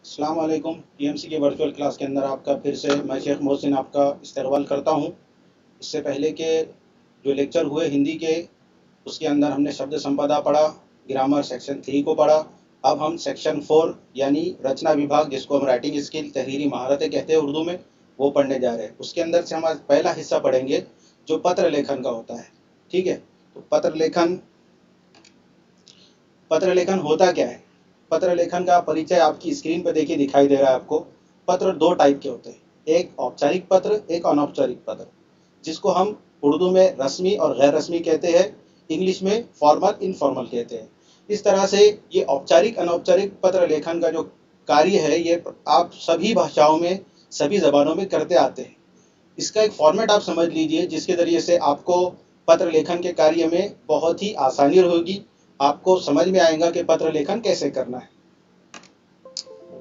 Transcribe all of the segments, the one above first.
अस्सलाम वालेकुम। टीएमसी के वर्चुअल क्लास के अंदर आपका फिर से मैं शेख मोहसिन आपका इस्तकबाल करता हूं। इससे पहले के जो लेक्चर हुए हिंदी के, उसके अंदर हमने शब्द संपदा पढ़ा, ग्रामर सेक्शन 3 को पढ़ा। अब हम सेक्शन 4 यानी रचना विभाग, जिसको हम राइटिंग स्किल तहरीरी महारतें कहते हैं उर्दू में, वो पढ़ने जा रहे हैं। उसके अंदर से हम आज पहला हिस्सा पढ़ेंगे जो पत्र लेखन का होता है। ठीक है, तो पत्र लेखन होता क्या है? पत्र लेखन का परिचय आपकी स्क्रीन पर देखिए, दिखाई दे रहा है आपको। पत्र दो टाइप के होते हैं, एक औपचारिक पत्र, एक अनौपचारिक पत्र, जिसको हम उर्दू में रस्मी और गैर रस्मी कहते हैं, इंग्लिश में फॉर्मल इनफॉर्मल कहते हैं। इस तरह से ये औपचारिक अनौपचारिक पत्र लेखन का जो कार्य है, ये आप सभी भाषाओं में, सभी जबानों में करते आते हैं। इसका एक फॉर्मेट आप समझ लीजिए, जिसके ज़रिए से आपको पत्र लेखन के कार्य में बहुत ही आसानी होगी। आपको समझ में आएगा कि पत्र लेखन कैसे करना है।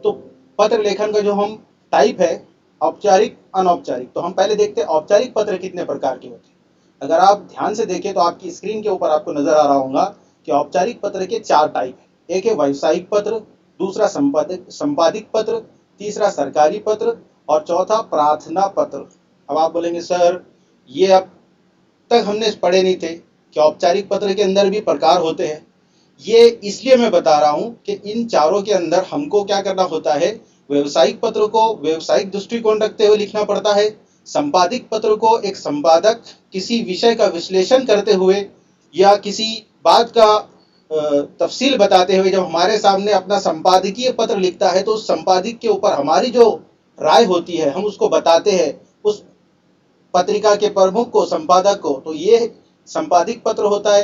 तो पत्र लेखन का जो हम टाइप है, औपचारिक अनौपचारिक, तो हम पहले देखते हैं औपचारिक पत्र कितने प्रकार के होते हैं। अगर आप ध्यान से देखें तो आपकी स्क्रीन के ऊपर आपको नजर आ रहा होगा कि औपचारिक पत्र के 4 टाइप है। एक है व्यावसायिक पत्र, दूसरा संपादिक पत्र, तीसरा सरकारी पत्र और चौथा प्रार्थना पत्र। अब आप बोलेंगे सर, ये अब तक हमने पढ़े नहीं थे कि औपचारिक पत्र के अंदर भी प्रकार होते हैं। ये इसलिए मैं बता रहा हूं कि इन चारों के अंदर हमको क्या करना होता है। व्यवसायिक पत्र को व्यवसायिक दृष्टिकोण रखते हुए लिखना पड़ता है। संपादिक पत्र को एक संपादक किसी विषय का विश्लेषण करते हुए या किसी बात का तफसील बताते हुए जब हमारे सामने अपना संपादकीय पत्र लिखता है, तो उस संपादक के ऊपर हमारी जो राय होती है हम उसको बताते हैं उस पत्रिका के प्रमुख को, संपादक को। तो ये संपादिक पत्र होता है।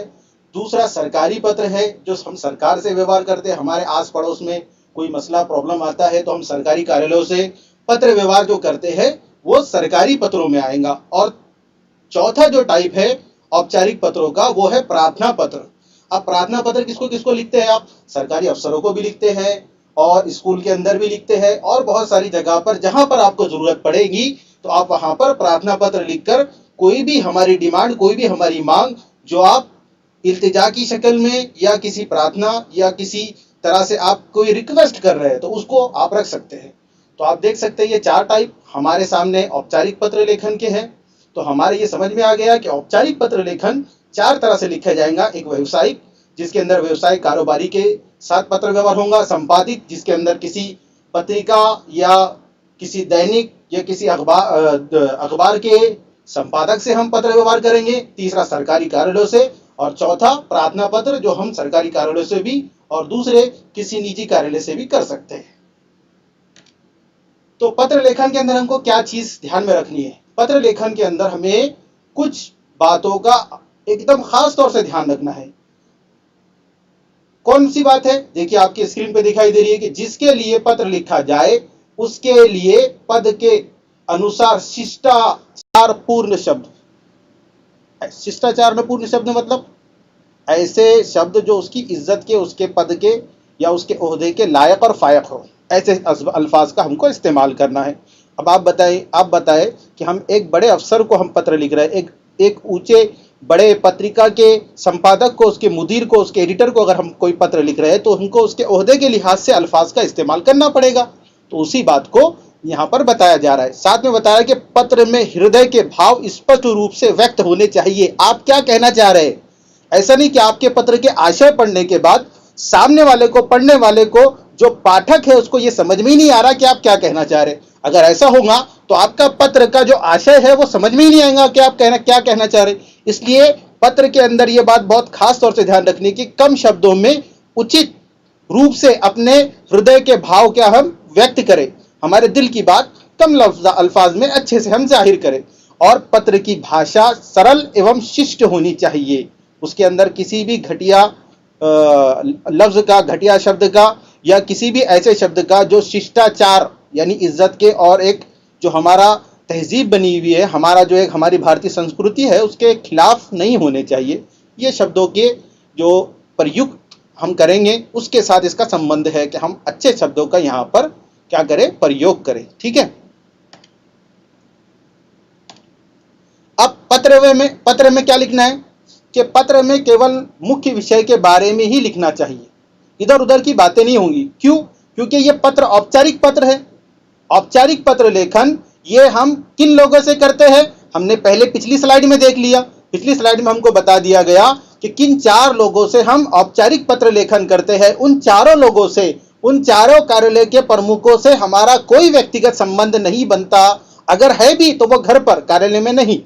दूसरा सरकारी पत्र है, जो हम सरकार से व्यवहार करते हैं। हमारे आस पड़ोस में कोई मसला प्रॉब्लम आता है तो हम सरकारी कार्यालयों से पत्र व्यवहार जो करते हैं वो सरकारी पत्रों में आएगा। और चौथा जो टाइप है औपचारिक पत्रों का, वो है प्रार्थना पत्र। अब प्रार्थना पत्र किसको किसको लिखते हैं आप? सरकारी अफसरों को भी लिखते हैं और स्कूल के अंदर भी लिखते हैं, और बहुत सारी जगह पर जहां पर आपको जरूरत पड़ेगी तो आप वहां पर प्रार्थना पत्र लिखकर कोई भी हमारी डिमांड, कोई भी हमारी मांग जो आप इल्तिजा की शक्ल में या किसी प्रार्थना या किसी तरह से आप कोई रिक्वेस्ट कर रहे हैं तो उसको आप रख सकते हैं। तो आप देख सकते हैं ये 4 टाइप हमारे सामने औपचारिक पत्र लेखन के हैं। तो हमारे ये समझ में आ गया कि औपचारिक पत्र लेखन 4 तरह से लिखा जाएगा। एक व्यावसायिक, जिसके अंदर व्यवसाय कारोबारी के साथ पत्र व्यवहार होगा। संपादित, जिसके अंदर किसी पत्रिका या किसी दैनिक या किसी अखबार के संपादक से हम पत्र व्यवहार करेंगे। तीसरा सरकारी कार्यालयों से, और चौथा प्रार्थना पत्र, जो हम सरकारी कार्यालय से भी और दूसरे किसी निजी कार्यालय से भी कर सकते हैं। तो पत्र लेखन के अंदर हमको क्या चीज ध्यान में रखनी है? पत्र लेखन के अंदर हमें कुछ बातों का एकदम खास तौर से ध्यान रखना है। कौन सी बात है? देखिए आपकी स्क्रीन पे दिखाई दे रही है कि जिसके लिए पत्र लिखा जाए उसके लिए पद के अनुसार शिष्टाचार पूर्ण शब्द। शिष्टाचार में पूर्ण शब्द मतलब ऐसे शब्द जो उसकी इज्जत के, उसके पद के या उसके ओहदे के लायक और फायक हो, ऐसे अल्फाज का हमको इस्तेमाल करना है। अब आप बताएं कि हम एक बड़े अफसर को हम पत्र लिख रहे हैं, एक ऊंचे बड़े पत्रिका के संपादक को, उसके मुदीर को, उसके एडिटर को अगर हम कोई पत्र लिख रहे हैं तो हमको उसके ओहदे के लिहाज से अल्फाज का इस्तेमाल करना पड़ेगा। तो उसी बात को यहाँ पर बताया जा रहा है। साथ में बताया कि पत्र में हृदय के भाव स्पष्ट रूप से व्यक्त होने चाहिए। आप क्या कहना चाह रहे हैं? ऐसा नहीं कि आपके पत्र के आशय पढ़ने के बाद सामने वाले को, पढ़ने वाले को, जो पाठक है उसको ये समझ में ही नहीं आ रहा कि आप क्या कहना चाह रहे हैं। अगर ऐसा होगा तो आपका पत्र का जो आशय है वो समझ में ही नहीं आएगा कि आप क्या कहना चाह रहे हैं। इसलिए पत्र के अंदर ये बात बहुत खास तौर से ध्यान रखने की, कम शब्दों में उचित रूप से अपने हृदय के भाव क्या हम व्यक्त करें, हमारे दिल की बात कम अल्फाज में अच्छे से हम जाहिर करें। और पत्र की भाषा सरल एवं शिष्ट होनी चाहिए। उसके अंदर किसी भी घटिया लफ्ज का, घटिया शब्द का या किसी भी ऐसे शब्द का जो शिष्टाचार यानी इज्जत के और एक जो हमारा तहजीब बनी हुई है, हमारा जो एक हमारी भारतीय संस्कृति है, उसके खिलाफ नहीं होने चाहिए। ये शब्दों के जो प्रयुक्त हम करेंगे उसके साथ इसका संबंध है कि हम अच्छे शब्दों का यहाँ पर क्या करें, प्रयोग करें। ठीक है। अब पत्र में क्या लिखना है कि पत्र में केवल मुख्य विषय के बारे में ही लिखना चाहिए, इधर उधर की बातें नहीं होंगी। क्यों? क्योंकि ये पत्र औपचारिक पत्र है। औपचारिक पत्र लेखन ये हम किन लोगों से करते हैं, हमने पहले पिछली स्लाइड में देख लिया। पिछली स्लाइड में हमको बता दिया गया कि किन 4 लोगों से हम औपचारिक पत्र लेखन करते हैं। उन चारों लोगों से, उन चारों कार्यालय के प्रमुखों से हमारा कोई व्यक्तिगत संबंध नहीं बनता, अगर है भी तो वो घर पर, कार्यालय में नहीं।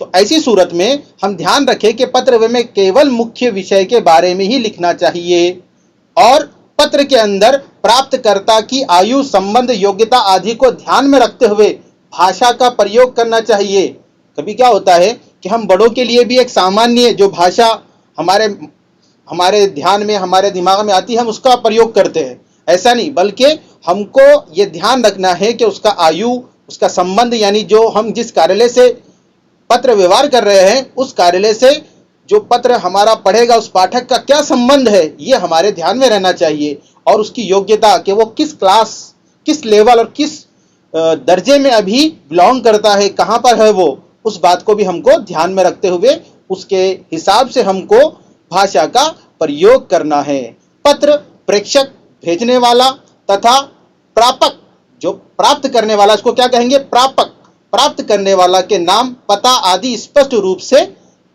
तो ऐसी सूरत में हम ध्यान रखें कि पत्र में केवल मुख्य विषय के बारे में ही लिखना चाहिए और पत्र के अंदर प्राप्तकर्ता की आयु, संबंध, योग्यता आदि को ध्यान में रखते हुए भाषा का प्रयोग करना चाहिए। कभी क्या होता है कि हम बड़ों के लिए भी एक सामान्य जो भाषा हमारे ध्यान में, हमारे दिमाग में आती है, हम उसका प्रयोग करते हैं। ऐसा नहीं, बल्कि हमको ये ध्यान रखना है कि उसका आयु, उसका संबंध, यानी जो हम जिस कार्यालय से पत्र व्यवहार कर रहे हैं उस कार्यालय से जो पत्र हमारा पढ़ेगा उस पाठक का क्या संबंध है, ये हमारे ध्यान में रहना चाहिए। और उसकी योग्यता कि वो किस क्लास, किस लेवल और किस दर्जे में अभी बिलोंग करता है, कहां पर है वो, उस बात को भी हमको ध्यान में रखते हुए उसके हिसाब से हमको भाषा का प्रयोग करना है। पत्र प्रेषक, भेजने वाला, तथा प्रापक, जो प्राप्त करने वाला, इसको क्या कहेंगे, प्रापक। प्राप्त करने वाला के नाम, पता आदि स्पष्ट रूप से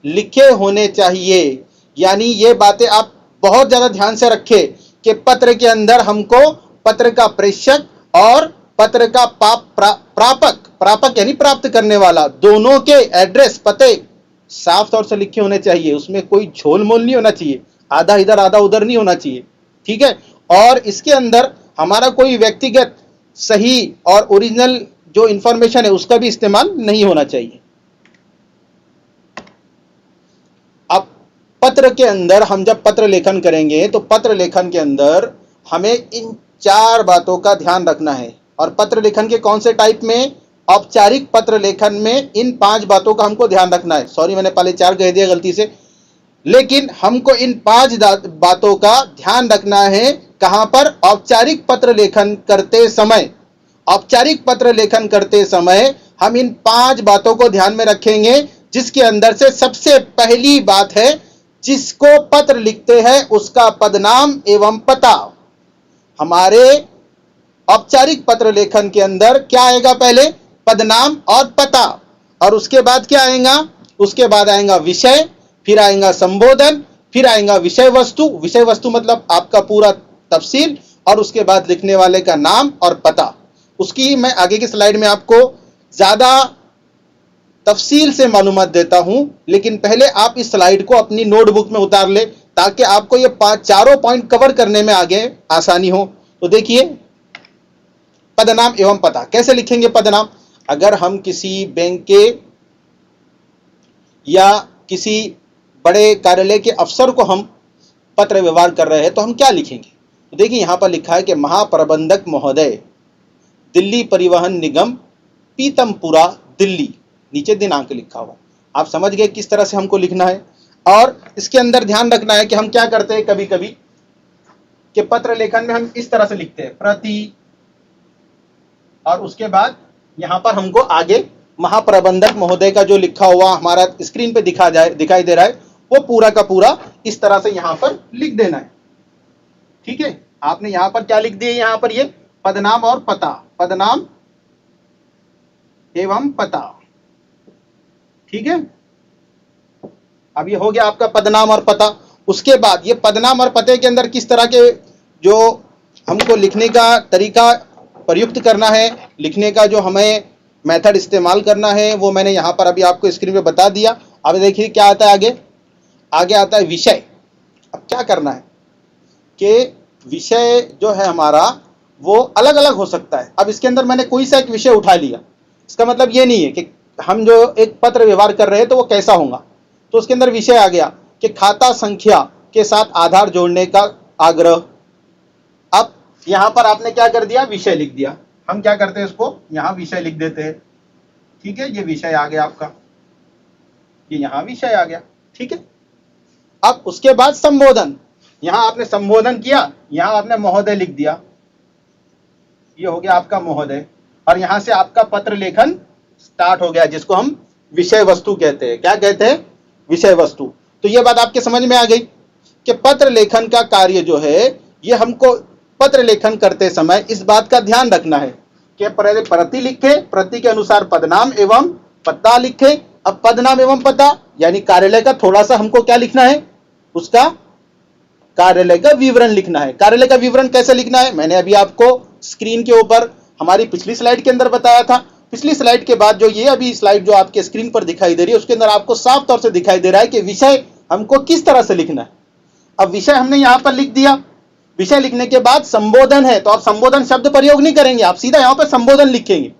लिखे होने चाहिए। यानी ये बातें आप बहुत ज्यादा ध्यान से रखें कि पत्र के अंदर हमको पत्र का प्रेषक और पत्र का प्रापक, प्रापक यानी प्राप्त करने वाला, दोनों के एड्रेस, पते साफ तौर से लिखे होने चाहिए। उसमें कोई झोल मोल नहीं होना चाहिए, आधा इधर आधा उधर नहीं होना चाहिए, ठीक है। और इसके अंदर हमारा कोई व्यक्तिगत सही और ओरिजिनल जो इंफॉर्मेशन है उसका भी इस्तेमाल नहीं होना चाहिए। अब पत्र के अंदर हम जब पत्र लेखन करेंगे तो पत्र लेखन के अंदर हमें इन 4 बातों का ध्यान रखना है। और पत्र लेखन के कौन से टाइप में, औपचारिक पत्र लेखन में इन 5 बातों का हमको ध्यान रखना है। सॉरी, मैंने पहले 4 कह दिया गलती से, लेकिन हमको इन 5 बातों का ध्यान रखना है। कहां पर, औपचारिक पत्र लेखन करते समय। औपचारिक पत्र लेखन करते समय हम इन 5 बातों को ध्यान में रखेंगे, जिसके अंदर से सबसे पहली बात है, जिसको पत्र लिखते हैं उसका पदनाम एवं पता। हमारे औपचारिक पत्र लेखन के अंदर क्या आएगा, पहले पदनाम और पता, और उसके बाद क्या आएगा, उसके बाद आएगा विषय, फिर आएगा संबोधन, फिर आएगा विषय वस्तु। विषय वस्तु मतलब आपका पूरा तफसील, और उसके बाद लिखने वाले का नाम और पता। उसकी मैं आगे की स्लाइड में आपको ज्यादा तफसील से मालूमात देता हूं, लेकिन पहले आप इस स्लाइड को अपनी नोटबुक में उतार ले ताकि आपको ये 4 पॉइंट कवर करने में आगे आसानी हो। तो देखिए, पदनाम एवं पता कैसे लिखेंगे। पदनाम, अगर हम किसी बैंक के या किसी बड़े कार्यालय के अफसर को हम पत्र व्यवहार कर रहे हैं तो हम क्या लिखेंगे। तो देखिए, यहां पर लिखा है कि महाप्रबंधक महोदय, दिल्ली परिवहन निगम, पीतमपुरा, दिल्ली। नीचे दिनांक लिखा हुआ। आप समझ गए किस तरह से हमको लिखना है। और इसके अंदर ध्यान रखना है कि हम क्या करते हैं कभी कभी कि पत्र लेखन में हम इस तरह से लिखते हैं, प्रति, और उसके बाद यहां पर हमको आगे महाप्रबंधक महोदय का जो लिखा हुआ हमारा स्क्रीन पे दिखाई दे रहा है, वो पूरा का पूरा इस तरह से यहां पर लिख देना है। ठीक है, आपने यहां पर क्या लिख दिया, यहां पर ये पदनाम और पता, पदनाम एवं पता। ठीक है, अब ये हो गया आपका पदनाम और पता। उसके बाद ये पदनाम और पते के अंदर किस तरह के जो हमको लिखने का तरीका प्रयुक्त करना है, लिखने का जो हमें मेथड इस्तेमाल करना है, वो मैंने यहां पर अभी आपको स्क्रीन पे बता दिया। अब देखिए क्या आता है आगे। आगे आता है विषय। अब क्या करना है कि विषय जो है हमारा वो अलग अलग हो सकता है। अब इसके अंदर मैंने कोई सा एक विषय उठा लिया, इसका मतलब ये नहीं है कि हम जो एक पत्र व्यवहार कर रहे हैं तो वो कैसा होगा। तो उसके अंदर विषय आ गया कि खाता संख्या के साथ आधार जोड़ने का आग्रह। अब यहां पर आपने क्या कर दिया, विषय लिख दिया। हम क्या करते हैं, इसको यहां विषय लिख देते हैं। ठीक है, ये विषय आ गया आपका, ये यहां विषय आ गया। ठीक है, अब उसके बाद संबोधन। यहां आपने संबोधन किया, यहां आपने महोदय लिख दिया, ये हो गया आपका महोदय। और यहां से आपका पत्र लेखन स्टार्ट हो गया, जिसको हम विषय वस्तु कहते हैं। क्या कहते हैं, विषय वस्तु। तो ये बात आपके समझ में आ गई कि पत्र लेखन का कार्य जो है ये हमको पत्र लेखन करते समय इस बात का ध्यान रखना है कि पहले प्रति लिखे, प्रति के अनुसार पदनाम एवं पता लिखे। अब पदनाम एवं पता यानी कार्यालय का थोड़ा सा हमको क्या लिखना है, उसका कार्यालय का विवरण लिखना है। कार्यालय का विवरण कैसे लिखना है, मैंने अभी आपको स्क्रीन के ऊपर हमारी पिछली स्लाइड के अंदर बताया था। पिछली स्लाइड के बाद जो ये अभी स्लाइड जो आपके स्क्रीन पर दिखाई दे रही है, उसके अंदर आपको साफ तौर से दिखाई दे रहा है कि विषय हमको किस तरह से लिखना है। अब विषय हमने यहां पर लिख दिया। विषय लिखने के बाद संबोधन है, तो आप संबोधन शब्द प्रयोग नहीं करेंगे, आप सीधा यहां पर संबोधन लिखेंगे।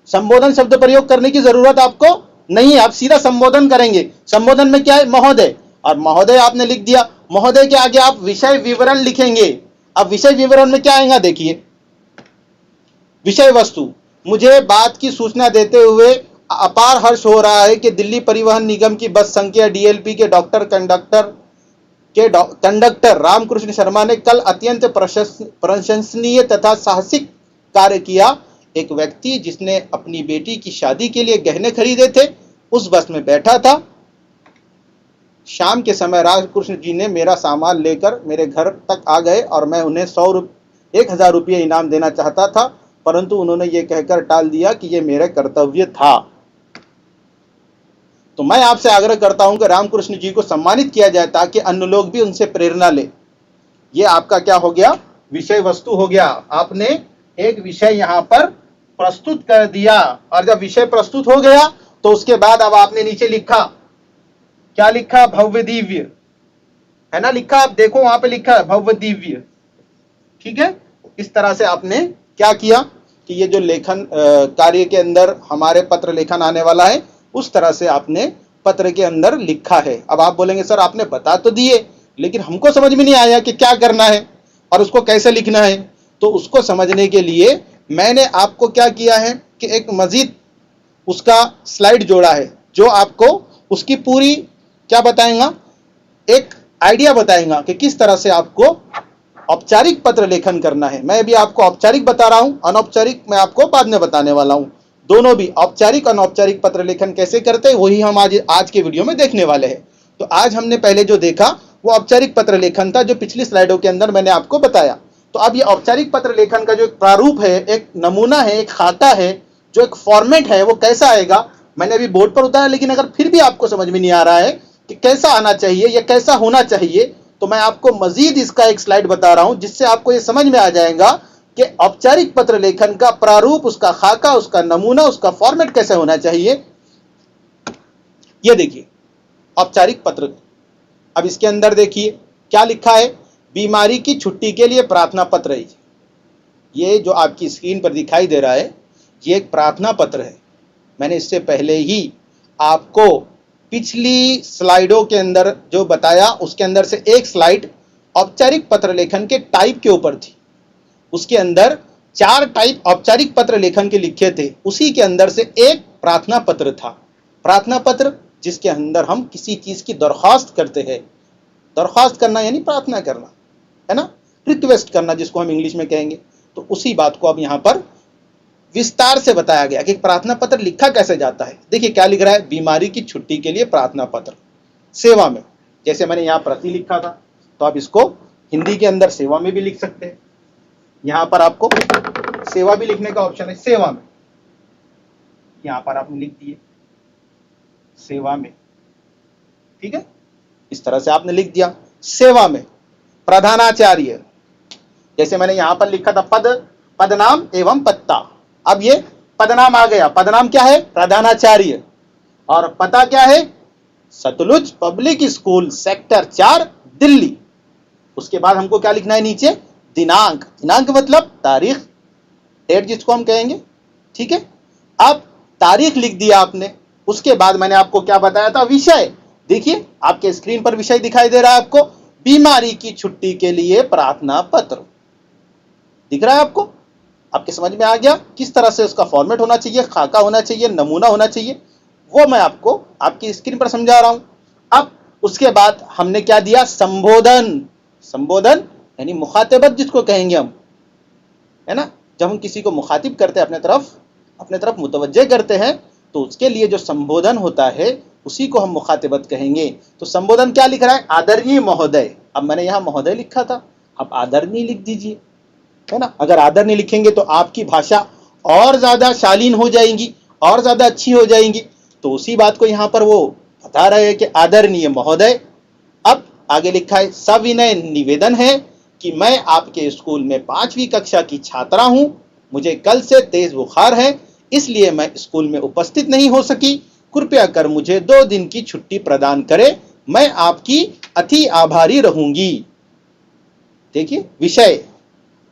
संबोधन शब्द प्रयोग करने की जरूरत आपको नहीं है, आप सीधा संबोधन करेंगे। संबोधन में क्या है, महोदय, और महोदय आपने लिख दिया। महोदय के आगे आप विषय विवरण लिखेंगे। अब विषय विवरण में क्या आएगा, देखिए, विषय वस्तु, मुझे बात की सूचना देते हुए अपार हर्ष हो रहा है कि दिल्ली परिवहन निगम की बस संख्या डीएलपी के कंडक्टर रामकृष्ण शर्मा ने कल अत्यंत प्रशंसनीय तथा साहसिक कार्य किया। एक व्यक्ति जिसने अपनी बेटी की शादी के लिए गहने खरीदे थे, उस बस में बैठा था। शाम के समय रामकृष्ण जी ने मेरा सामान लेकर मेरे घर तक आ गए और मैं उन्हें 1000 रुपये इनाम देना चाहता था, परंतु उन्होंने ये कहकर टाल दिया कि ये मेरा कर्तव्य था। तो मैं आपसे आग्रह करता हूं कि रामकृष्ण जी को सम्मानित किया जाए ताकि अन्य लोग भी उनसे प्रेरणा ले। ये आपका क्या हो गया, विषय वस्तु हो गया। आपने एक विषय यहां पर प्रस्तुत कर दिया, और जब विषय प्रस्तुत हो गया तो उसके बाद अब आपने नीचे लिखा, क्या लिखा, भव्य दिव्य, है ना, लिखा, आप देखो वहां पे लिखा है भव्य दिव्य। ठीक है, इस तरह से आपने क्या किया कि ये जो लेखन कार्य के अंदर हमारे पत्र लेखन आने वाला है, उस तरह से आपने पत्र के अंदर लिखा है। अब आप बोलेंगे सर आपने बता तो दिए, लेकिन हमको समझ में नहीं आया कि क्या करना है और उसको कैसे लिखना है। तो उसको समझने के लिए मैंने आपको क्या किया है कि एक मजीद उसका स्लाइड जोड़ा है, जो आपको उसकी पूरी क्या बताएगा, एक आइडिया बताएगा कि किस तरह से आपको औपचारिक पत्र लेखन करना है। मैं अभी आपको औपचारिक बता रहा हूं, अनौपचारिक मैं आपको बाद में बताने वाला हूं। दोनों भी औपचारिक अनौपचारिक पत्र लेखन कैसे करते हैं, वही हम आज के वीडियो में देखने वाले हैं। तो आज हमने पहले जो देखा वो औपचारिक पत्र लेखन था, जो पिछली स्लाइडों के अंदर मैंने आपको बताया। तो अब ये औपचारिक पत्र लेखन का जो एक प्रारूप है, एक नमूना है, एक खाका है, जो एक फॉर्मेट है, वो कैसा आएगा मैंने अभी बोर्ड पर उतारा। लेकिन अगर फिर भी आपको समझ में नहीं आ रहा है कि कैसा आना चाहिए या कैसा होना चाहिए, तो मैं आपको मजीद इसका एक स्लाइड बता रहा हूं, जिससे आपको ये समझ में आ जाएगा कि औपचारिक पत्र लेखन का प्रारूप, उसका खाका, उसका नमूना, उसका फॉर्मेट कैसे होना चाहिए। ये देखिए औपचारिक पत्र। अब इसके अंदर देखिए क्या लिखा है, बीमारी की छुट्टी के लिए प्रार्थना पत्र है। ये जो आपकी स्क्रीन पर दिखाई दे रहा है, ये एक प्रार्थना पत्र है। मैंने इससे पहले ही आपको पिछली स्लाइडों के अंदर जो बताया, उसके अंदर से एक स्लाइड औपचारिक पत्र लेखन के टाइप के ऊपर थी। उसके अंदर 4 टाइप औपचारिक पत्र लेखन के लिखे थे, उसी के अंदर से एक प्रार्थना पत्र था। प्रार्थना पत्र जिसके अंदर हम किसी चीज की दरख्वास्त करते हैं। दरख्वास्त करना यानी प्रार्थना करना, है ना, रिक्वेस्ट करना जिसको हम इंग्लिश में कहेंगे। तो उसी बात को अब यहां पर विस्तार से बताया गया कि प्रार्थना पत्र लिखा कैसे जाता है। देखिए क्या लिख रहा है, बीमारी की छुट्टी के लिए प्रार्थना पत्र सेवा में। जैसे मैंने यहां प्रति लिखा था, तो आप इसको हिंदी के अंदर सेवा में भी लिख सकते हैं। यहां पर आपको सेवा भी लिखने का ऑप्शन है, सेवा में, यहां पर आपने लिख दिए सेवा में। ठीक है, इस तरह से आपने लिख दिया सेवा में। प्रधानाचार्य, जैसे मैंने यहां पर लिखा था पदनाम एवं पत्ता, अब ये पदनाम आ गया। पदनाम क्या है, प्रधानाचार्य, और पता क्या है, Sutlej public school sector 4 Delhi. उसके बाद हमको क्या लिखना है नीचे, दिनांक। दिनांक मतलब तारीख, डेट जिसको हम कहेंगे। ठीक है, अब तारीख लिख दिया आपने। उसके बाद मैंने आपको क्या बताया था, विषय। देखिए आपके स्क्रीन पर विषय दिखाई दे रहा है आपको, बीमारी की छुट्टी के लिए प्रार्थना पत्र दिख रहा है आपको। आपके समझ में आ गया किस तरह से उसका फॉर्मेट होना चाहिए, खाका होना चाहिए, नमूना होना चाहिए, वो मैं आपको आपकी स्क्रीन पर समझा रहा हूं। अब उसके बाद हमने क्या दिया, संबोधन। संबोधन यानी मुखातिबत जिसको कहेंगे हम, है ना, जब हम किसी को मुखातिब करते हैं, अपने तरफ मुतवज्जे करते हैं, तो उसके लिए जो संबोधन होता है उसी को हम मुखातिबत कहेंगे। तो संबोधन क्या लिख रहा है, आदरणीय महोदय। अब मैंने यहां महोदय लिखा था, अब आदरणीय लिख दीजिए। है ना। अगर आदरणीय लिखेंगे तो आपकी भाषा और ज्यादा शालीन हो जाएंगी, और ज्यादा अच्छी हो जाएंगी। तो उसी बात को यहां पर वो बता रहे हैं कि आदरणीय महोदय। अब आगे लिखा है, सविनय निवेदन है कि मैं आपके स्कूल में 5वीं कक्षा की छात्रा हूं। मुझे कल से तेज बुखार है, इसलिए मैं स्कूल में उपस्थित नहीं हो सकी। कृपया कर मुझे 2 दिन की छुट्टी प्रदान करें। मैं आपकी अति आभारी रहूंगी। देखिए, विषय,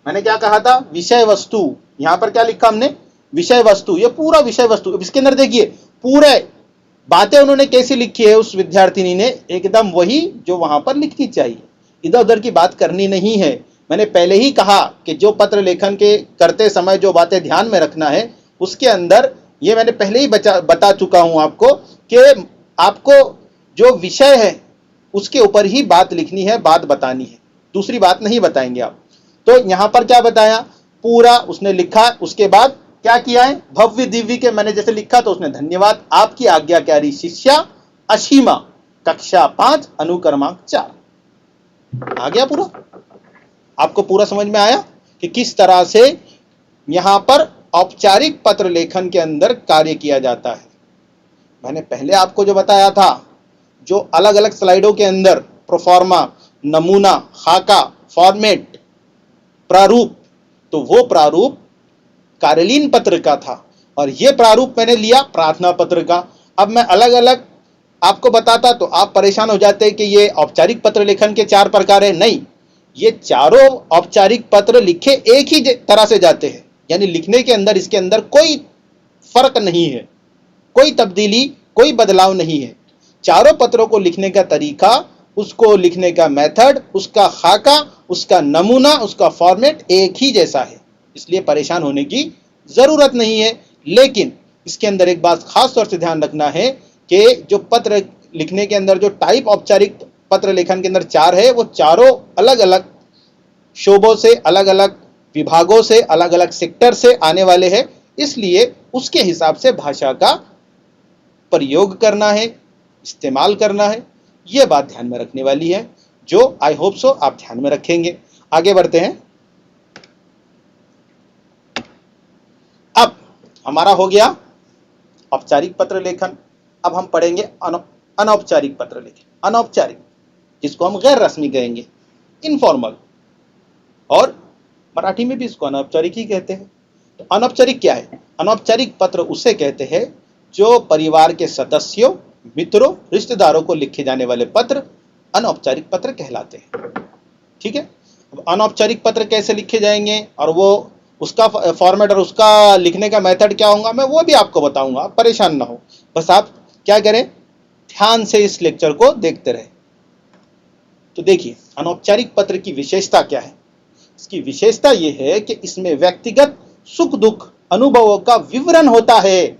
मैंने क्या कहा था, विषय वस्तु। यहां पर क्या लिखा हमने, विषय वस्तु। ये पूरा विषय वस्तु। अब इसके अंदर देखिए, पूरे बातें उन्होंने कैसी लिखी है उस विद्यार्थिनी ने, एकदम वही जो वहां पर लिखनी चाहिए, इधर उधर की बात करनी नहीं है। मैंने पहले ही कहा कि जो पत्र लेखन के करते समय जो बातें ध्यान में रखना है, उसके अंदर ये मैंने पहले ही बता चुका हूं आपको कि आपको जो विषय है उसके ऊपर ही बात लिखनी है, बात बतानी है, दूसरी बात नहीं बताएंगे आप। तो यहां पर क्या बताया, पूरा उसने लिखा। उसके बाद क्या किया है, भव्य दिव्य के मैंने जैसे लिखा तो उसने धन्यवाद, आपकी आज्ञाकारी शिष्या असीमा, कक्षा 5 अनुक्रमांक 4। आ गया पूरा, आपको पूरा समझ में आया कि किस तरह से यहां पर औपचारिक पत्र लेखन के अंदर कार्य किया जाता है। मैंने पहले आपको जो बताया था, जो अलग अलग स्लाइडों के अंदर प्रोफॉर्मा, नमूना, खाका, फॉर्मेट, प्रारूप, तो वो प्रारूप कार्यलीन पत्र का था और ये प्रारूप मैंने लिया प्रार्थना पत्र का। अब मैं अलग अलग आपको बताता तो आप परेशान हो जाते कि ये औपचारिक पत्र लेखन के 4 प्रकार है। नहीं, ये चारों औपचारिक पत्र लिखे एक ही तरह से जाते हैं, यानी लिखने के अंदर इसके अंदर कोई फर्क नहीं है, कोई तब्दीली, कोई बदलाव नहीं है। चारों पत्रों को लिखने का तरीका, उसको लिखने का मेथड, उसका खाका, उसका नमूना, उसका फॉर्मेट एक ही जैसा है, इसलिए परेशान होने की जरूरत नहीं है। लेकिन इसके अंदर एक बात खास तौर से ध्यान रखना है कि जो पत्र लिखने के अंदर जो टाइप औपचारिक पत्र लेखन के अंदर 4 है, वो चारों अलग अलग शोबों से, अलग अलग विभागों से, अलग अलग सेक्टर से आने वाले हैं, इसलिए उसके हिसाब से भाषा का प्रयोग करना है, इस्तेमाल करना है। यह बात ध्यान में रखने वाली है, जो आई होप सो आप ध्यान में रखेंगे। आगे बढ़ते हैं। अब हमारा हो गया औपचारिक पत्र लेखन। अब हम पढ़ेंगे अनौपचारिक पत्र लेखन। अनौपचारिक, जिसको हम गैर रस्मी कहेंगे, इनफॉर्मल, और मराठी में भी इसको अनौपचारिक ही कहते हैं। तो अनौपचारिक क्या है? अनौपचारिक पत्र उसे कहते हैं जो परिवार के सदस्यों, मित्रों, रिश्तेदारों को लिखे जाने वाले पत्र अनौपचारिक पत्र कहलाते हैं। ठीक है। अब अनौपचारिक पत्र कैसे लिखे जाएंगे और वो उसका फॉर्मेट और उसका लिखने का मेथड क्या होगा, मैं वो भी आपको बताऊंगा, आप परेशान ना हो। बस आप क्या करें, ध्यान से इस लेक्चर को देखते रहे। तो देखिए, अनौपचारिक पत्र की विशेषता क्या है। इसकी विशेषता यह है कि इसमें व्यक्तिगत सुख दुख अनुभवों का विवरण होता है,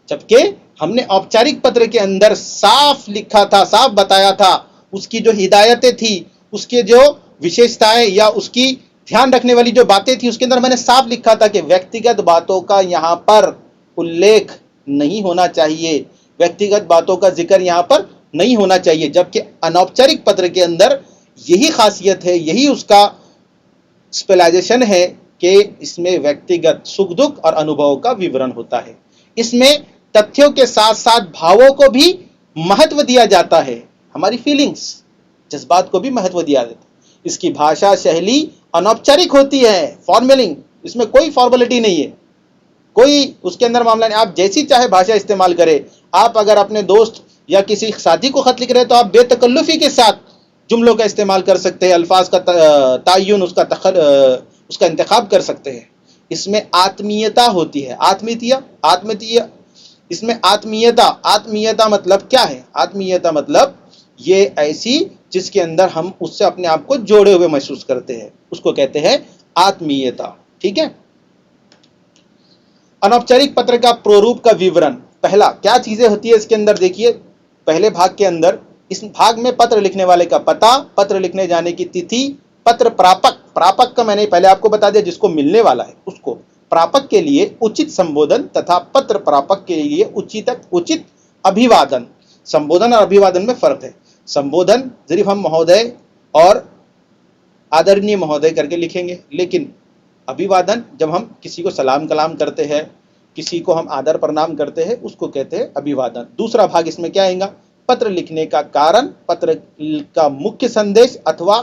जबकि हमने औपचारिक पत्र के अंदर साफ लिखा था, साफ बताया था, उसकी जो हिदायतें थी, उसके जो विशेषताएं या उसकी ध्यान रखने वाली जो बातें थी, उसके अंदर मैंने साफ लिखा था कि व्यक्तिगत बातों का यहां पर उल्लेख नहीं होना चाहिए, व्यक्तिगत बातों का जिक्र यहां पर नहीं होना चाहिए। जबकि अनौपचारिक पत्र के अंदर यही खासियत है, यही उसका स्पेशलाइजेशन है कि इसमें व्यक्तिगत सुख दुख और अनुभवों का विवरण होता है। इसमें तथ्यों के साथ साथ भावों को भी महत्व दिया जाता है, हमारी फीलिंग्स, जज्बात को भी महत्व दिया जाता है। इसकी भाषा शैली अनौपचारिक होती है, फॉर्मलिंग, इसमें कोई फॉर्मेलिटी नहीं है, कोई उसके अंदर मामला नहीं। आप जैसी चाहे भाषा इस्तेमाल करें। आप अगर अपने दोस्त या किसी साथी को खत लिख रहे हैं तो आप बेतकल्लुफी के साथ जुमलों का इस्तेमाल कर सकते हैं, अल्फाज का तायुन, उसका इंतखाब कर सकते हैं। इसमें आत्मीयता होती है, आत्मीयता, इसमें आत्मीयता मतलब क्या है? आत्मीयता मतलब ये ऐसी जिसके अंदर हम उससे अपने आप को जोड़े हुए महसूस करते हैं, उसको कहते हैं आत्मीयता। ठीक है। अनौपचारिक पत्र का प्रारूप का विवरण, पहला क्या चीजें होती है इसके अंदर, देखिए पहले भाग के अंदर, इस भाग में पत्र लिखने वाले का पता, पत्र लिखने जाने की तिथि, पत्र प्रापक का मैंने पहले आपको बता दिया, जिसको मिलने वाला है उसको, प्रापक के लिए उचित संबोधन तथा पत्र प्रापक के लिए उचित अभिवादन। संबोधन और अभिवादन में फर्क है। संबोधन सिर्फ हम महोदय और आदरणीय महोदय करके लिखेंगे, लेकिन अभिवादन जब हम किसी को सलाम कलाम करते हैं, किसी को हम आदर प्रणाम करते हैं, उसको कहते हैं अभिवादन। दूसरा भाग इसमें क्या आएगा? पत्र लिखने का कारण, पत्र का मुख्य संदेश अथवा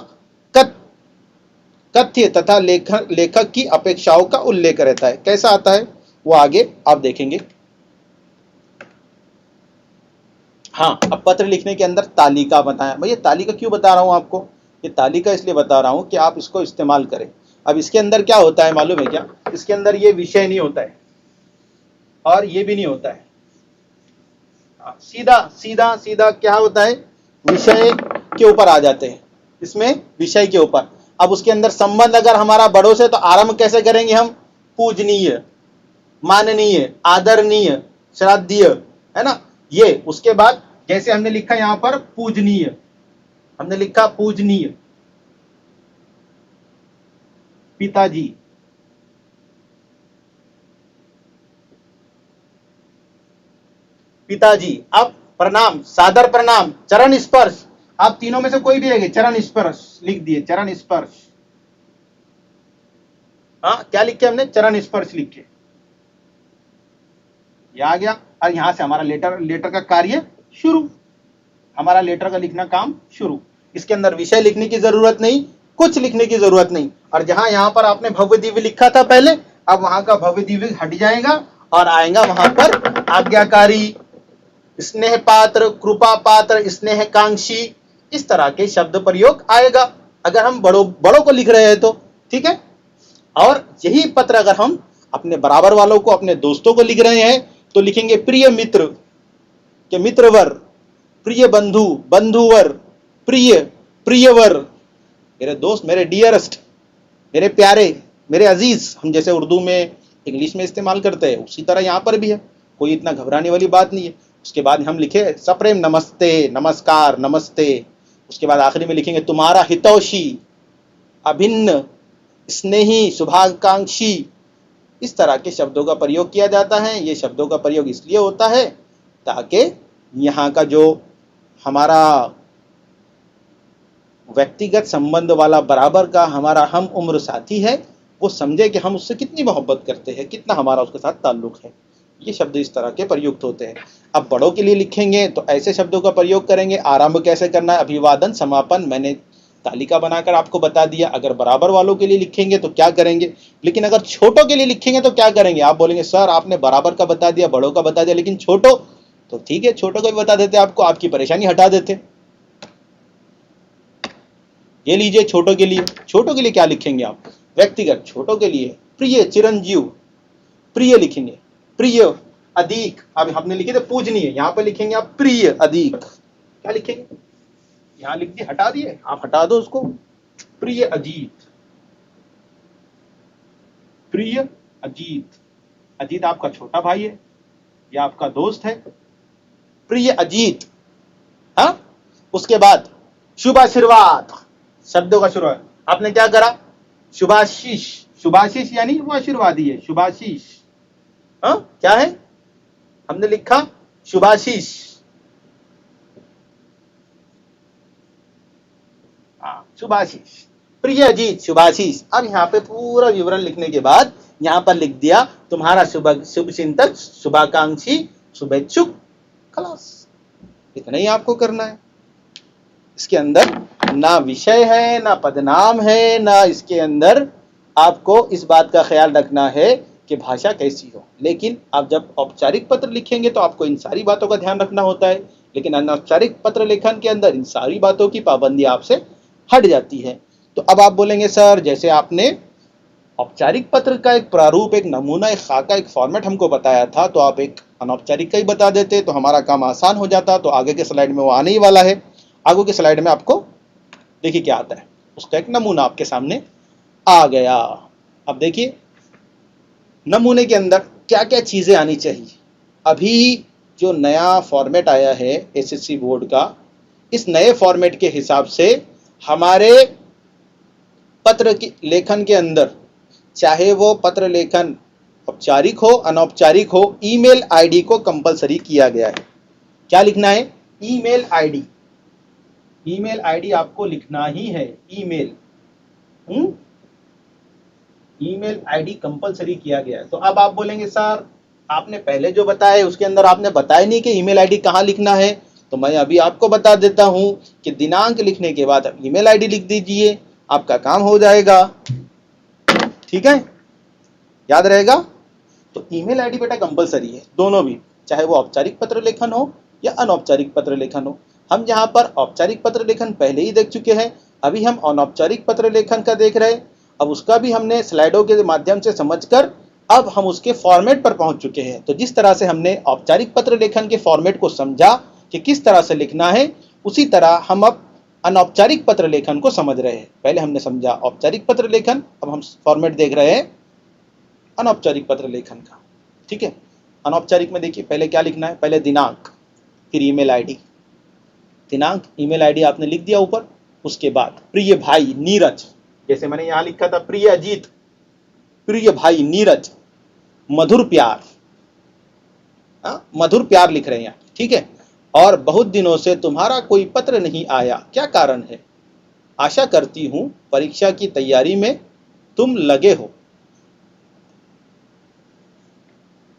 कथ्य तथा लेखक की अपेक्षाओं का उल्लेख रहता है। कैसा आता है वो आगे आप देखेंगे। हाँ, अब पत्र लिखने के अंदर तालिका बताया। मैं ये तालिका क्यों बता रहा हूं आपको? ये तालिका इसलिए बता रहा हूं कि आप इसको इस्तेमाल करें। अब इसके अंदर क्या होता है मालूम है क्या? इसके अंदर ये विषय नहीं होता है और ये भी नहीं होता है। सीधा सीधा सीधा क्या होता है? विषय के ऊपर आ जाते हैं, इसमें विषय के ऊपर। अब उसके अंदर संबंध अगर हमारा बड़ों से, तो आरंभ कैसे करेंगे हम? पूजनीय, माननीय, आदरणीय, श्राद्धीय, है ना? ये उसके बाद जैसे हमने लिखा यहां पर पूजनीय, हमने लिखा पूजनीय, पिताजी, पिताजी। अब प्रणाम, सादर प्रणाम, चरण स्पर्श, आप तीनों में से कोई भी है, चरण स्पर्श लिख दिए, चरण स्पर्श। हाँ, क्या लिखे हमने? चरण स्पर्श लिखे, ये आ गया। और यहां से हमारा लेटर का कार्य शुरू, हमारा लेटर का लिखना काम शुरू। इसके अंदर विषय लिखने की जरूरत नहीं, कुछ लिखने की जरूरत नहीं। और जहां यहां पर आपने भव्य दिव्य लिखा था पहले, अब वहां का भव्य दिव्य हट जाएगा और आएगा वहां पर आज्ञाकारी, स्नेह पात्र, कृपा पात्र, स्नेहकांक्षी, इस तरह के शब्द प्रयोग आएगा अगर हम बड़ों को लिख रहे हैं तो। ठीक है? और यही पत्र अगर हम अपने बराबर वालों को, अपने दोस्तों को लिख रहे हैं तो लिखेंगे प्रिय मित्र के मित्रवर, प्रिय बंधु बंधुवर, प्रिय प्रियवर, मेरे दोस्त, मेरे डियरेस्ट, मेरे प्यारे, मेरे अजीज। हम जैसे उर्दू में, इंग्लिश में इस्तेमाल करते हैं, उसी तरह यहां पर भी है, कोई इतना घबराने वाली बात नहीं है। उसके बाद हम लिखे सप्रेम नमस्ते, नमस्कार, नमस्ते। उसके बाद आखिरी में लिखेंगे तुम्हारा हितौषी, अभिन्न, स्नेही, शुभाकांक्षी। इस तरह के शब्दों का प्रयोग किया जाता है। ये शब्दों का प्रयोग इसलिए होता है ताकि यहाँ का जो हमारा व्यक्तिगत संबंध वाला बराबर का हमारा हम उम्र साथी है, वो समझे कि हम उससे कितनी मोहब्बत करते हैं, कितना हमारा उसके साथ ताल्लुक है। ये शब्द इस तरह के प्रयुक्त होते हैं। अब बड़ों के लिए लिखेंगे तो ऐसे शब्दों का प्रयोग करेंगे। आरंभ कैसे करना है, अभिवादन, समापन, मैंने तालिका बनाकर आपको बता दिया। अगर बराबर वालों के लिए लिखेंगे तो क्या करेंगे, लेकिन अगर छोटों के लिए लिखेंगे तो क्या करेंगे? आप बोलेंगे सर आपने बराबर का बता दिया, बड़ों का बता दिया, लेकिन छोटों? तो ठीक है, छोटों को भी बता देते, आपको आपकी परेशानी हटा देते। ये लीजिए छोटों के लिए। छोटों के लिए क्या लिखेंगे आप? व्यक्तिगत छोटों के लिए प्रिय चिरंजीव, प्रिय लिखेंगे, प्रिय अधिक। अब हमने लिखे थे पूजनीय, यहां पर लिखेंगे आप प्रिय अधिक। क्या लिखेंगे? यहां लिख दिए, हटा दिए, आप हटा दो उसको। प्रिय अजीत, प्रिय अजीत। अजीत आपका छोटा भाई है या आपका दोस्त है, प्रिय अजीत। हाँ, उसके बाद शुभाशीर्वाद, शब्दों का शुरुआत आपने क्या करा? शुभाशीष, शुभाशीष यानी वो आशीर्वाद ही है, शुभाशीष। हाँ, क्या है? हमने लिखा शुभाशीष। हाँ, शुभाशीष, प्रिय अजीत, शुभाशीष। अब यहाँ पे पूरा विवरण लिखने के बाद यहाँ पर लिख दिया तुम्हारा शुभ चिंतक, शुभाकांक्षी, शुभेच्छुक। खलास, इतना ही आपको करना है। इसके अंदर ना विषय है, ना पदनाम है, ना इसके अंदर आपको इस बात का ख्याल रखना है कि भाषा कैसी हो। लेकिन आप जब औपचारिक पत्र लिखेंगे तो आपको इन सारी बातों का ध्यान रखना होता है, लेकिन अनौपचारिक पत्र लेखन के अंदर इन सारी बातों की पाबंदी आपसे हट जाती है। तो अब आप बोलेंगे सर जैसे आपने औपचारिक पत्र का एक प्रारूप, एक नमूना, एक खाका, एक फॉर्मेट हमको बताया था, तो आप एक अनौपचारिक का ही बता देते तो हमारा काम आसान हो जाता। तो आगे के स्लाइड में वो आने ही वाला है। आगे के स्लाइड में आपको देखिए क्या आता है, उसका एक नमूना आपके सामने आ गया। अब देखिए नमूने के अंदर क्या क्या चीजें आनी चाहिए। अभी जो नया फॉर्मेट आया है एसएससी बोर्ड का, इस नए फॉर्मेट के हिसाब से हमारे पत्र की लेखन के अंदर, चाहे वो पत्र लेखन औपचारिक हो अनौपचारिक हो, ईमेल आईडी को कंपलसरी किया गया है। क्या लिखना है? Email ID. ईमेल आईडी आपको लिखना ही है, ईमेल ईमेल आईडी कंपलसरी किया गया है। तो अब आप बोलेंगे सर आपने पहले जो बताया है उसके अंदर आपने बताया नहीं कि ईमेल आईडी कहाँ लिखना है। तो मैं अभी आपको बता देता हूं कि दिनांक लिखने के बाद आप ईमेल आईडी लिख दीजिए, आपका काम हो जाएगा। ठीक है, याद रहेगा। तो ईमेल आईडी बेटा कंपलसरी है, दोनों भी, चाहे वो औपचारिक पत्र लेखन हो या अनौपचारिक पत्र लेखन हो। हम यहाँ पर औपचारिक पत्र लेखन पहले ही देख चुके हैं, अभी हम अनौपचारिक पत्र लेखन का देख रहे हैं। अब उसका भी हमने स्लाइडों के माध्यम से समझकर अब हम उसके फॉर्मेट पर पहुंच चुके हैं। तो जिस तरह से हमने औपचारिक पत्र लेखन के फॉर्मेट को समझा कि किस तरह से लिखना है, उसी तरह हम अब अनौपचारिक पत्र लेखन को समझ रहे हैं। पहले हमने समझा औपचारिक पत्र लेखन, अब हम फॉर्मेट देख रहे हैं अनौपचारिक पत्र लेखन का। ठीक है, अनौपचारिक में देखिए पहले क्या लिखना है, पहले दिनांक, फिर ईमेल आईडी। दिनांक ईमेल आईडी आपने लिख दिया ऊपर, उसके बाद प्रिय भाई नीरज, जैसे मैंने यहां लिखा था प्रिय अजीत, प्रिय भाई नीरज, मधुर प्यार, मधुर प्यार लिख रहे हैं यहाँ। ठीक है, और बहुत दिनों से तुम्हारा कोई पत्र नहीं आया, क्या कारण है? आशा करती हूं परीक्षा की तैयारी में तुम लगे हो।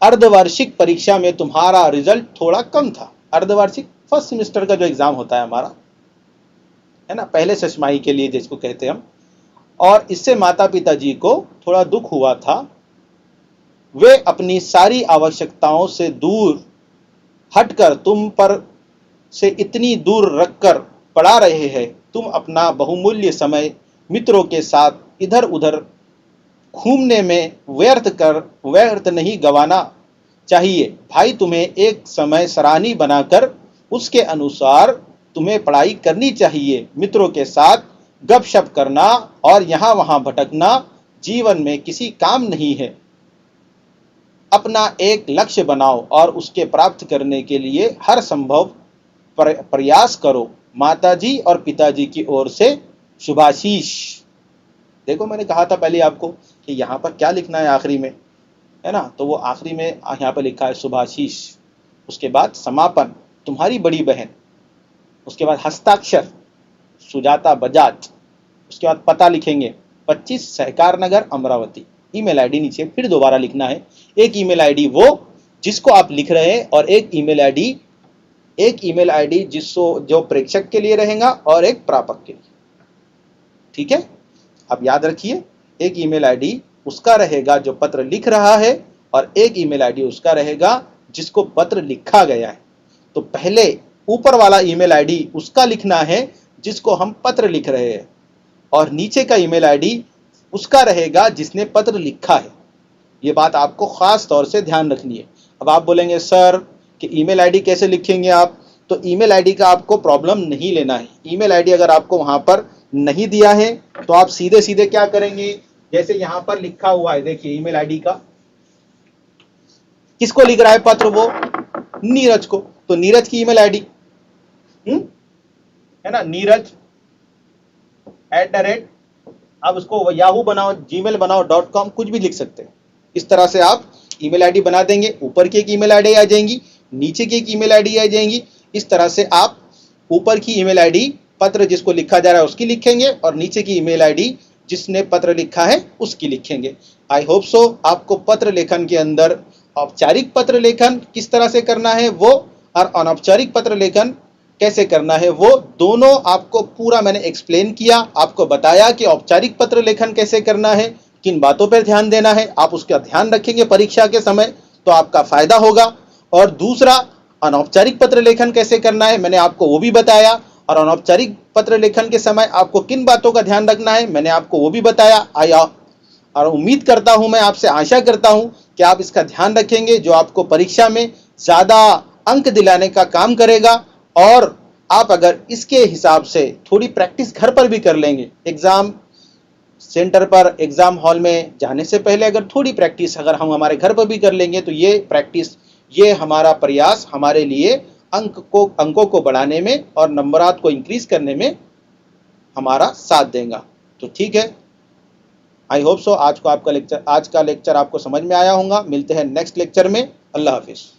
अर्धवार्षिक परीक्षा में तुम्हारा रिजल्ट थोड़ा कम था। अर्धवार्षिक फर्स्ट सेमेस्टर का जो एग्जाम होता है हमारा, है ना, पहले छमाही के लिए जिसको कहते हैं हम, और इससे माता पिता जी को थोड़ा दुख हुआ था। वे अपनी सारी आवश्यकताओं से दूर हटकर तुम पर से इतनी दूर रखकर पढ़ा रहे हैं। तुम अपना बहुमूल्य समय मित्रों के साथ इधर उधर घूमने में व्यर्थ नहीं गंवाना चाहिए। भाई तुम्हें एक समय सराहनीय बनाकर उसके अनुसार तुम्हें पढ़ाई करनी चाहिए। मित्रों के साथ गपशप करना और यहाँ वहाँ भटकना जीवन में किसी काम नहीं है। अपना एक लक्ष्य बनाओ और उसके प्राप्त करने के लिए हर संभव प्रयास करो। माताजी और पिताजी की ओर से शुभाशीष। देखो मैंने कहा था पहले आपको कि यहाँ पर क्या लिखना है आखिरी में, है ना, तो वो आखिरी में यहाँ पर लिखा है शुभाशीष। उसके बाद समापन तुम्हारी बड़ी बहन, उसके बाद हस्ताक्षर सुजाता बजाज, उसके बाद पता लिखेंगे 25 सहकार नगर अमरावती। ईमेल आईडी नीचे फिर दोबारा लिखना है। एक ईमेल आईडी वो जिसको आप लिख रहे हैं और एक ईमेल आईडी जो प्रेक्षक के लिए रहेगा और एक प्रापक के लिए। ठीक है, अब याद रखिए, एक ईमेल आईडी उसका रहेगा जो पत्र लिख रहा है और एक ईमेल आईडी उसका रहेगा जिसको पत्र लिखा गया है। तो पहले ऊपर वाला ईमेल आईडी उसका लिखना है जिसको हम पत्र लिख रहे हैं, और नीचे का ईमेल आईडी उसका रहेगा जिसने पत्र लिखा है। ये बात आपको खास तौर से ध्यान रखनी है। अब आप बोलेंगे सर कि ईमेल आईडी कैसे लिखेंगे आप, तो ईमेल आईडी का आपको प्रॉब्लम नहीं लेना है। ईमेल आईडी अगर आपको वहां पर नहीं दिया है तो आप सीधे सीधे क्या करेंगे, जैसे यहां पर लिखा हुआ है देखिए ईमेल आईडी का, किसको लिख रहा है पत्र, वो नीरज को, तो नीरज की ईमेल आईडी है ना, नीरज @ अब उसको याहू बनाओ, जीमेल बनाओ, .com, कुछ भी लिख सकते हैं। इस तरह से आप ईमेल आईडी बना देंगे। ऊपर की एक ईमेल आईडी आ जाएंगी, नीचे की एक ईमेल आईडी आ जाएंगी। इस तरह से आप ऊपर की ईमेल आईडी पत्र जिसको लिखा जा रहा है उसकी लिखेंगे और नीचे की ईमेल आईडी जिसने पत्र लिखा है उसकी लिखेंगे। आई होप सो आपको पत्र लेखन के अंदर औपचारिक पत्र लेखन किस तरह से करना है वो और अनौपचारिक पत्र लेखन कैसे करना है वो दोनों आपको पूरा मैंने एक्सप्लेन किया, आपको बताया कि औपचारिक पत्र लेखन कैसे करना है, किन बातों पर ध्यान देना है। आप उसका ध्यान रखेंगे परीक्षा के समय तो आपका फायदा होगा। और दूसरा अनौपचारिक पत्र लेखन कैसे करना है मैंने आपको वो भी बताया, और अनौपचारिक पत्र लेखन के समय आपको किन बातों का ध्यान रखना है मैंने आपको वो भी बताया। आया और उम्मीद करता हूं, मैं आपसे आशा करता हूं कि आप इसका ध्यान रखेंगे, जो आपको परीक्षा में ज़्यादा अंक दिलाने का काम करेगा। और आप अगर इसके हिसाब से थोड़ी प्रैक्टिस घर पर भी कर लेंगे, एग्ज़ाम सेंटर पर एग्ज़ाम हॉल में जाने से पहले अगर थोड़ी प्रैक्टिस अगर हम हमारे घर पर भी कर लेंगे तो ये प्रैक्टिस, ये हमारा प्रयास हमारे लिए अंकों को बढ़ाने में और नंबरात को इंक्रीज करने में हमारा साथ देगा। तो ठीक है, आई होप सो आज का लेक्चर आपको समझ में आया होगा। मिलते हैं नेक्स्ट लेक्चर में। अल्लाह हाफिज़।